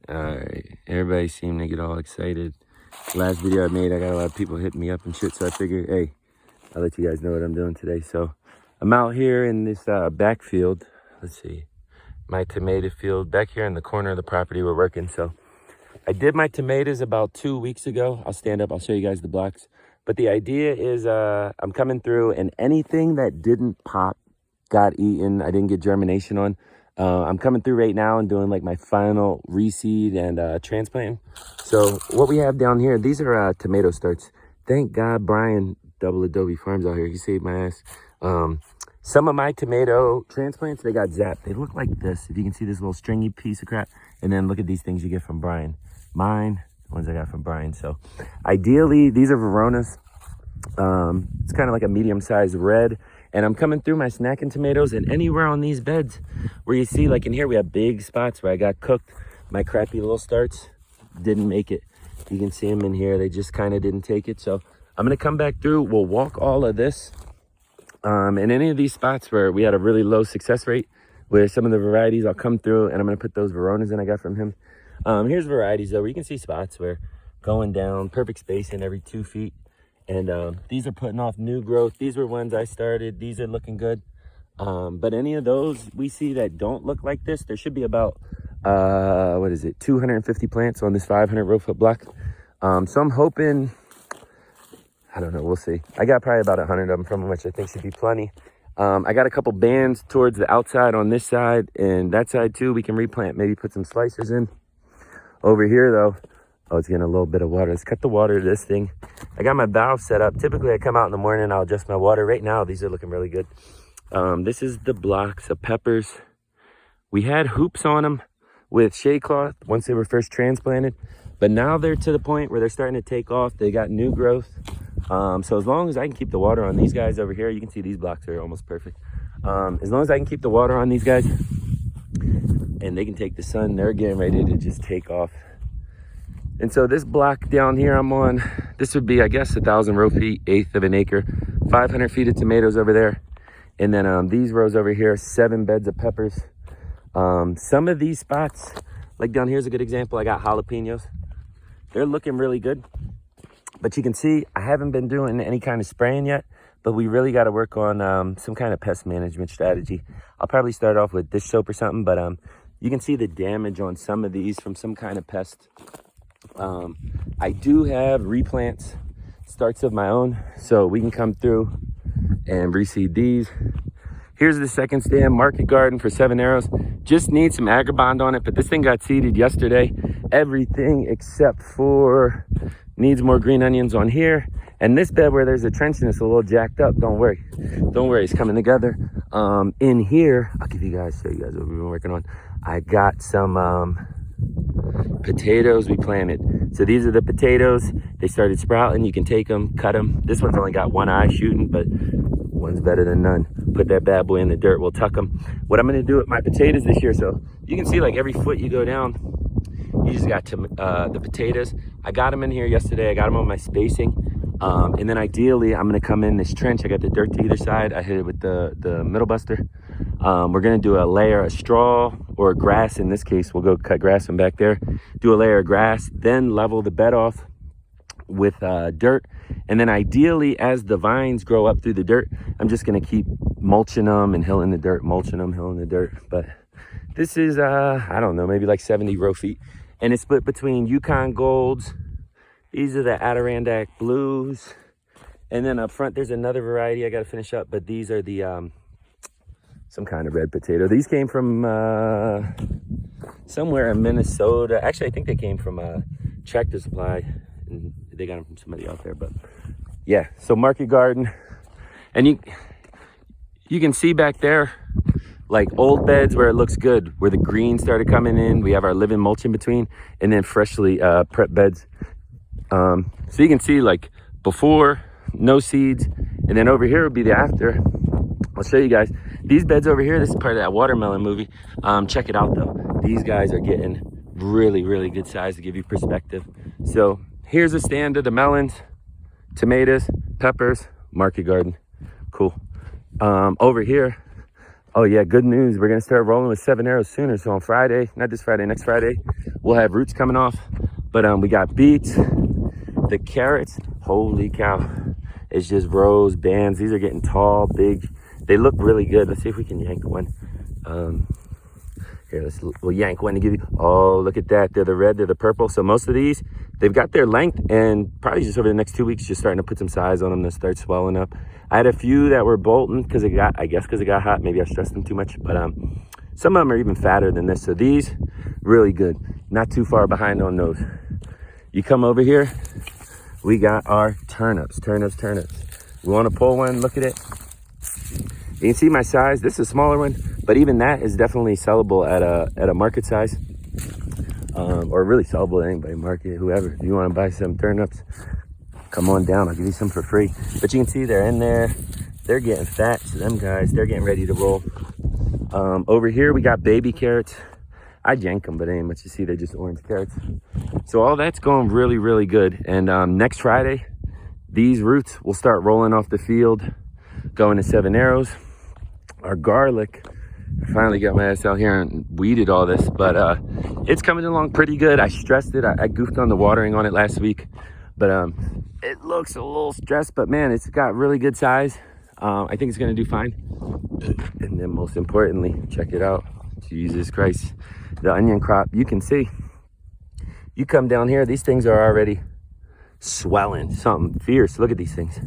Alright, everybody seemed to get all excited. Last video I made, I got a lot of people hitting me up and shit, so I figured, hey, I'll let you guys know what I'm doing today. So I'm out here in this backfield. Let's see, my tomato field back here in the corner of the property we're working. So I did my tomatoes about 2 weeks ago. I'll stand up, I'll show you guys the blocks. But the idea is I'm coming through, and anything that didn't pop got eaten. I didn't get germination on. I'm coming through right now and doing like my final reseed and transplanting. So what we have down here, these are tomato starts. Thank God Brian Double Adobe Farms out here, he saved my ass. Some of my tomato transplants, they got zapped. They look like this. If you can see this little stringy piece of crap. And then look at these things you get from Brian. Mine, the ones I got from Brian. So ideally, these are Veronas. It's kind of like a medium-sized red. And I'm coming through my snacking tomatoes, and anywhere on these beds where you see, like in here, we have big spots where I got cooked. My crappy little starts didn't make it. You can see them in here. They just kind of didn't take it. So I'm going to come back through. We'll walk all of this. In any of these spots where we had a really low success rate with some of the varieties, I'll come through and I'm going to put those Veronas in I got from him. Here's varieties, though, where you can see spots where going down, perfect spacing every 2 feet. And these are putting off new growth. These were ones I started. These are looking good. But any of those we see that don't look like this, there should be about, 250 plants on this 500 row foot block. So I'm hoping, I don't know, we'll see. I got probably about 100 of them from them, which I think should be plenty. I got a couple bands towards the outside on this side and that side too. We can replant, maybe put some slicers in. Over here though, oh, it's getting a little bit of water. Let's cut the water to this thing. I got my valve set up. Typically I come out in the morning and I'll adjust my water. Right now, these are looking really good. This is the blocks of peppers. We had hoops on them with shade cloth once they were first transplanted, but now they're to the point where they're starting to take off. They got new growth. So as long as I can keep the water on these guys over here, you can see these blocks are almost perfect. As long as I can keep the water on these guys and they can take the sun, they're getting ready to just take off. And so this block down here I'm on, this would be, I guess, 1,000 row feet, 1/8 of an acre, 500 feet of tomatoes over there. And then these rows over here, 7 beds of peppers. Some of these spots, like down here's a good example. I got jalapenos. They're looking really good. But you can see I haven't been doing any kind of spraying yet, but we really got to work on some kind of pest management strategy. I'll probably start off with dish soap or something, but you can see the damage on some of these from some kind of pest. I do have replants, starts of my own, so we can come through and reseed these. Here's the second stand, Market Garden for 7 arrows. Just need some Agribond on it, but this thing got seeded yesterday. Everything except for needs more green onions on here. And this bed where there's a trench and it's a little jacked up, don't worry. Don't worry, it's coming together. In here, I'll show you guys what we've been working on. I got some potatoes we planted. So these are the potatoes. They started sprouting. You can take them, cut them. This one's only got one eye shooting, but one's better than none. Put that bad boy in the dirt, we'll tuck them. What I'm gonna do with my potatoes this year, so you can see like every foot you go down, you just got the potatoes. I got them in here yesterday. I got them on my spacing. And then ideally, I'm gonna come in this trench. I got the dirt to either side. I hit it with the middle buster. We're gonna do a layer of straw or grass. In this case, we'll go cut grass from back there. Do a layer of grass, then level the bed off with dirt. And then ideally, as the vines grow up through the dirt, I'm just gonna keep mulching them and hilling the dirt, mulching them, hilling the dirt. But this is, I don't know, maybe like 70 row feet. And it's split between Yukon Golds. These are the Adirondack Blues. And then up front, there's another variety I got to finish up. But these are the, some kind of red potato. These came from somewhere in Minnesota. Actually, I think they came from Tractor Supply. And they got them from somebody out there. But yeah, so Market Garden. And you can see back there, like old beds where it looks good, where the green started coming in. We have our living mulch in between, and then freshly prepped beds. So you can see like before, no seeds, and then over here would be the after. I'll show you guys. These beds over here, this is part of that watermelon movie. Check it out though. These guys are getting really, really good size to give you perspective. So here's a stand of the melons, tomatoes, peppers, Market Garden. Cool. Over here, Oh yeah, good news. We're gonna start rolling with 7 arrows sooner. So on Friday, not this Friday, next Friday, we'll have roots coming off. But we got beets, the carrots. Holy cow! It's just rows, bands. These are getting tall, big. They look really good. Let's see if we can yank one. Here, we'll yank one to give you. Oh, look at that. They're the red, they're the purple. So most of these, they've got their length, and probably just over the next 2 weeks, just starting to put some size on them to start swelling up. I had a few that were bolting because it got, I guess because it got hot. Maybe I stressed them too much, but some of them are even fatter than this. So these, really good. Not too far behind on those. You come over here, we got our turnips. We want to pull one, look at it. You can see my size. This is a smaller one, but even that is definitely sellable at a market size, or really sellable at anybody, market, whoever. If you want to buy some turnips, come on down. I'll give you some for free. But you can see they're in there. They're getting fat. So them guys, they're getting ready to roll. Over here, we got baby carrots. I yank them, but ain't much. You see, they're just orange carrots. So all that's going really, really good. And next Friday, these roots will start rolling off the field, going to 7 arrows. Our garlic, I finally got my ass out here and weeded all this, but it's coming along pretty good. I stressed it. I goofed on the watering on it last week, but it looks a little stressed, but man, it's got really good size. I think it's gonna do fine. And then most importantly, check it out. Jesus Christ, the onion crop, you can see. You come down here, these things are already swelling, something fierce. Look at these things.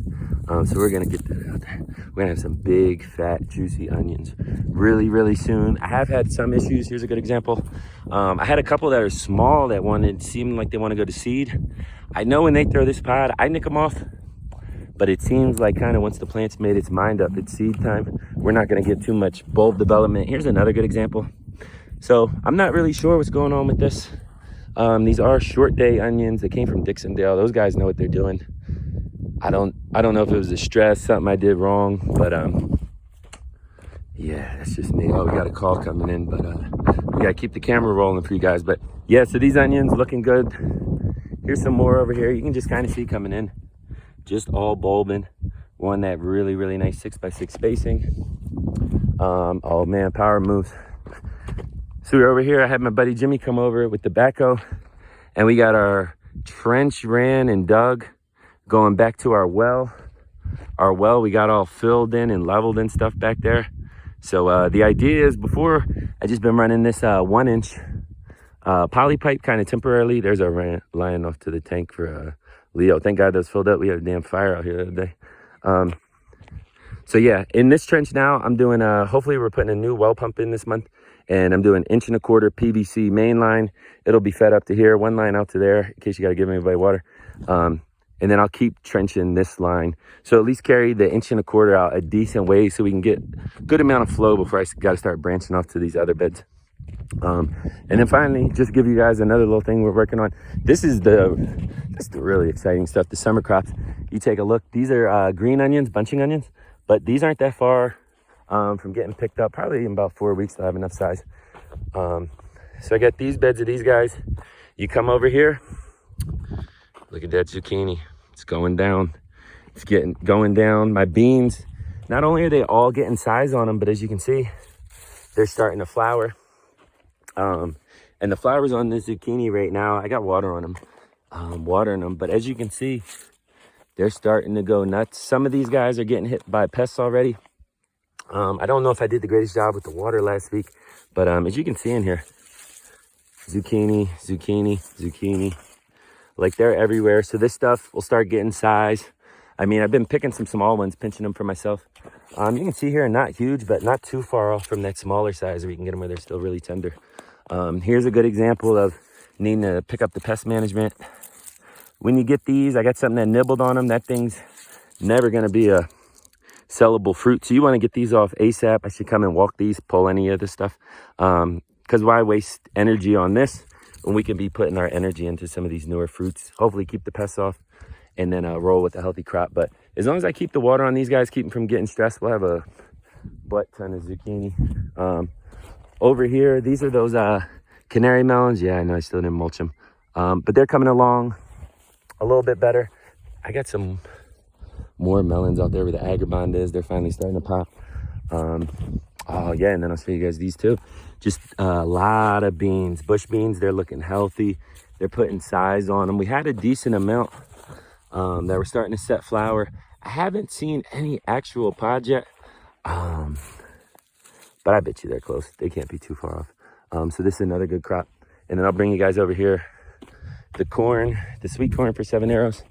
So we're gonna get that out there. We're gonna have some big, fat, juicy onions really, really soon. I have had some issues. Here's a good example. I had a couple that are small that seemed like they want to go to seed. I know when they throw this pod, I nick them off, but it seems like kind of once the plant's made its mind up, it's seed time. We're not gonna get too much bulb development. Here's another good example. So I'm not really sure what's going on with this. These are short day onions. They came from Dixondale. Those guys know what they're doing. I don't know if it was a stress, something I did wrong, but yeah, that's just me. Oh, we got a call coming in, but we gotta keep the camera rolling for you guys. But yeah, so these onions looking good. Here's some more over here. You can just kind of see coming in, just all bulbing. One that really, really nice 6x6 spacing. Oh man, power moves. So we're over here. I had my buddy Jimmy come over with the backhoe, and we got our trench ran and dug going back to our well. Our well, we got all filled in and leveled and stuff back there. So the idea is, before I just been running this 1-inch poly pipe kind of temporarily. There's our line off to the tank for Leo. Thank God that's filled up. We had a damn fire out here the other day. So yeah, in this trench now, I'm doing hopefully we're putting a new well pump in this month, and I'm doing 1.25 inch PVC main line. It'll be fed up to here, one line out to there in case you got to give anybody water. And then I'll keep trenching this line. So at least carry the 1.25 inch out a decent way so we can get a good amount of flow before I got to start branching off to these other beds. And then finally, just give you guys another little thing we're working on. This is the really exciting stuff, the summer crops. You take a look. These are green onions, bunching onions, but these aren't that far from getting picked up. Probably in about 4 weeks they'll have enough size. So I got these beds of these guys. You come over here. Look at that zucchini. It's going down. It's going down. My beans, not only are they all getting size on them, but as you can see, they're starting to flower. And the flowers on this zucchini right now, I got water on them, watering them. But as you can see, they're starting to go nuts. Some of these guys are getting hit by pests already. I don't know if I did the greatest job with the water last week, but as you can see in here, zucchini, zucchini, zucchini. Like, they're everywhere. So this stuff will start getting size. I mean, I've been picking some small ones, pinching them for myself. You can see here, not huge, but not too far off from that smaller size where you can get them where they're still really tender. Here's a good example of needing to pick up the pest management. When you get these, I got something that nibbled on them. That thing's never going to be a sellable fruit. So you want to get these off ASAP. I should come and walk these, pull any of this stuff. Because why waste energy on this when we can be putting our energy into some of these newer fruits? Hopefully keep the pests off and then roll with a healthy crop. But as long as I keep the water on these guys, keep them from getting stressed, we'll have a butt ton of zucchini. Over here, these are those canary melons. Yeah, I know I still didn't mulch them. But they're coming along a little bit better. I got some more melons out there where the agribond is. They're finally starting to pop. Oh yeah, and then I'll show you guys these too. Just a lot of beans, bush beans. They're looking healthy. They're putting size on them. We had a decent amount that were starting to set flower. I haven't seen any actual pod yet, but I bet you they're close. They can't be too far off. So this is another good crop. And then I'll bring you guys over here. The corn, the sweet corn for 7 Arrows.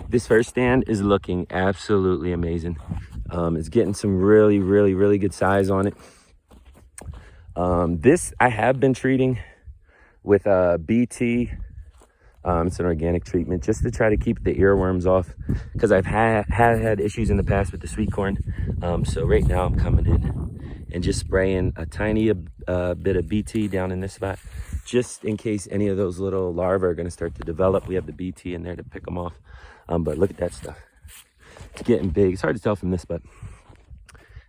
This first stand is looking absolutely amazing. It's getting some really, really, really good size on it. This I have been treating with BT. It's an organic treatment just to try to keep the earworms off, because I've had issues in the past with the sweet corn. So right now I'm coming in and just spraying a tiny bit of BT down in this spot, just in case any of those little larvae are going to start to develop. We have the BT in there to pick them off. But look at that stuff. It's getting big. It's hard to tell from this, but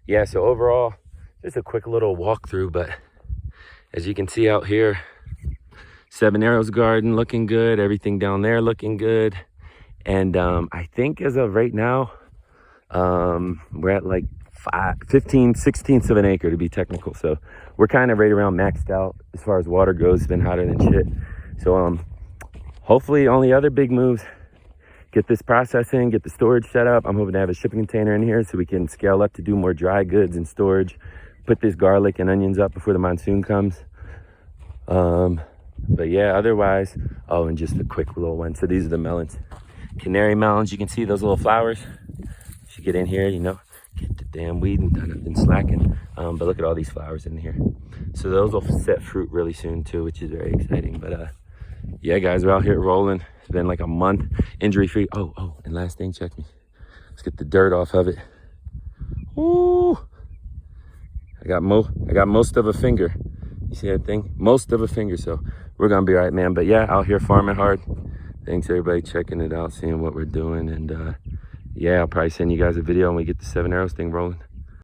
yeah, so overall, just a quick little walkthrough. But as you can see out here, 7 Arrows garden looking good. Everything down there looking good. And I think as of right now, we're at like 15/16 of an acre to be technical. So we're kind of right around maxed out as far as water goes. It's been hotter than shit. So hopefully only other big moves, get this processing, get the storage set up. I'm hoping to have a shipping container in here so we can scale up to do more dry goods and storage. Put this garlic and onions up before the monsoon comes. But yeah, otherwise, oh, and just a quick little one. So these are the melons, canary melons. You can see those little flowers. If you get in here, you know, get the damn weed and done. I've been slacking. But look at all these flowers in here. So those will set fruit really soon too, which is very exciting. But yeah, guys, we're out here rolling. It's been like a month, injury free. Oh, and last thing, check me. Let's get the dirt off of it. Ooh, I got most of a finger. You see that thing? Most of a finger. So we're gonna be all right, man. But yeah, out here farming hard. Thanks everybody checking it out, seeing what we're doing. And yeah, I'll probably send you guys a video when we get the 7 Arrows thing rolling.